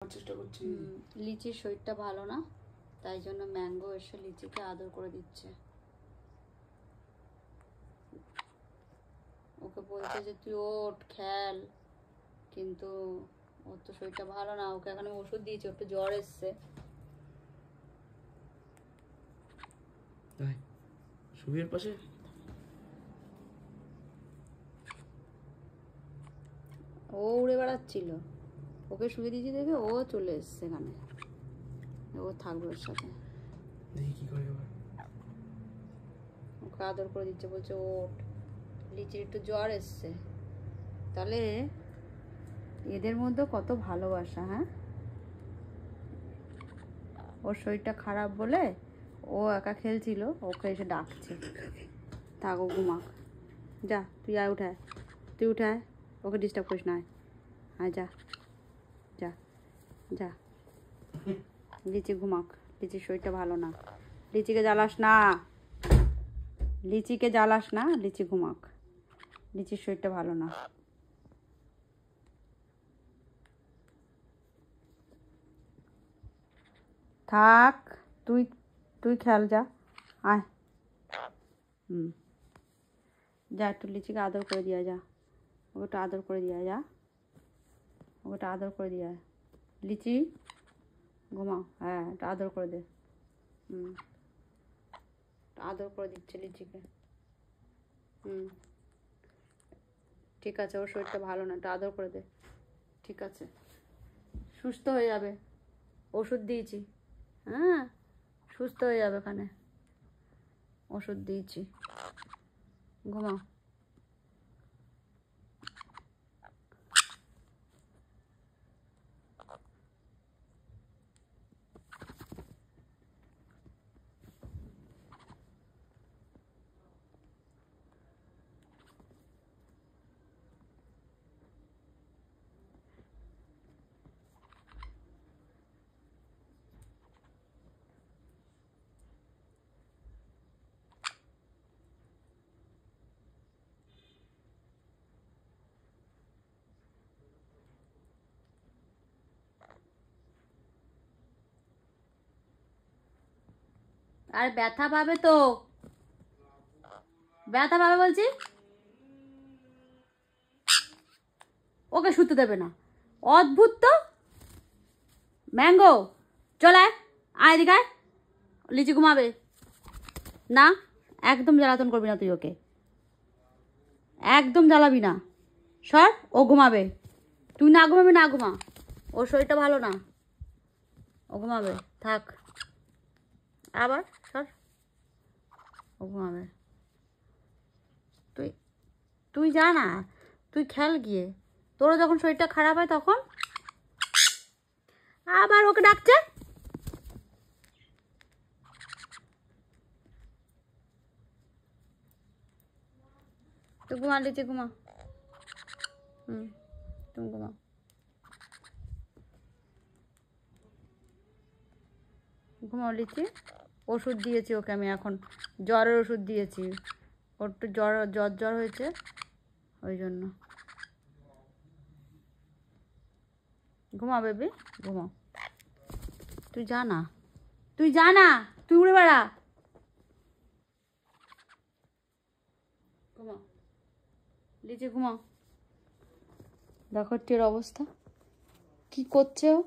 চেষ্টা করছি। লিচির শরীরটা ভালো না, তাই জন্য ম্যাঙ্গো এসে লিচিকে আদর করে দিচ্ছে। ওকে বলছে যে তুই ওঠ খেল, কিন্তু ওর তো শরীরটা ভালো না। ওকে এখন ওষুধ দিয়েছে, একটু জ্বর এসছে। শুয়ের পাশে ও উড়ে বেড়াচ্ছিল, ওকে শুয়ে দিয়েছি দেখে ও চলে এসছে এখানে, ও থাকবে ওর সাথে। দেখি কি করে এবার। ওকে আদর করে দিচ্ছে, বলছে ওঠ, লিচির একটু জ্বর এসছে। তাহলে এদের মধ্যে কত ভালোবাসা। হ্যাঁ, ওর শরীরটা খারাপ বলে ও একা খেলছিল, ওকে এসে ডাকছে থাক ও ঘুমাক। যা তুই আয়, উঠায়, তুই উঠায়, ওকে ডিস্টার্ব করিস না। আয় যা যা যা, লিচি ঘুমাক, লিচির শরীরটা ভালো না। লিচিকে জ্বালাস না, লিচিকে জ্বালাস না, লিচি ঘুমাক, লিচির শরীরটা ভালো না। থাক, তুই তুই খেল, যা আয়। যা একটু লিচিকে আদর করে দিয়া যা, ওকে একটু আদর করে দিয়া যা, ওকে একটু আদর করে দিয়া। লিচি ঘুমাও, হ্যাঁ একটু আদর করে দে। আদর করে দিচ্ছে লিচিকে। ঠিক আছে, ওর শরীরটা ভালো না, একটু আদর করে দে। ঠিক আছে, সুস্থ হয়ে যাবে, ওষুধ দিয়েছি। হ্যাঁ, সুস্থ হয়ে যাবে, এখানে ওষুধ দিয়েছি, ঘুমাও। আর ব্যথা পাবে তো, ব্যথা পাবে বলছি। ওকে শুতে দেবে না, অদ্ভুত তো। ম্যাঙ্গো চলে আয়, এদিকে আয়, লিচি ঘুমাবে না। একদম জ্বালাতন করবি না তুই ওকে, একদম জ্বালাবি না, সর, ও ঘুমাবে। তুই না ঘুমাবি, না ঘুমা, ওর শরীরটা ভালো না, ও ঘুমাবে, থাক। আবার সর, ও ঘুমাবে। তুই তুই যা না, তুই খেল গিয়ে, তোরও যখন শরীরটা খারাপ হয় তখন। আবার ওকে ডাকছে। তুই ঘুমা লিচি, ঘুমা। তুমি ঘুমা। ঘুমাও লিচি, ওষুধ দিয়েছি ওকে আমি, এখন জ্বরের ওষুধ দিয়েছি। ওর একটু জ্বর হয়েছে, ওই জন্য। ঘুমা বেবি, ঘুমাও। তুই যা না, তুই যা না, তুই উড়ে বেড়া। ঘুমাও লিচি, ঘুমাও। দেখো টের অবস্থা কি করছে ও।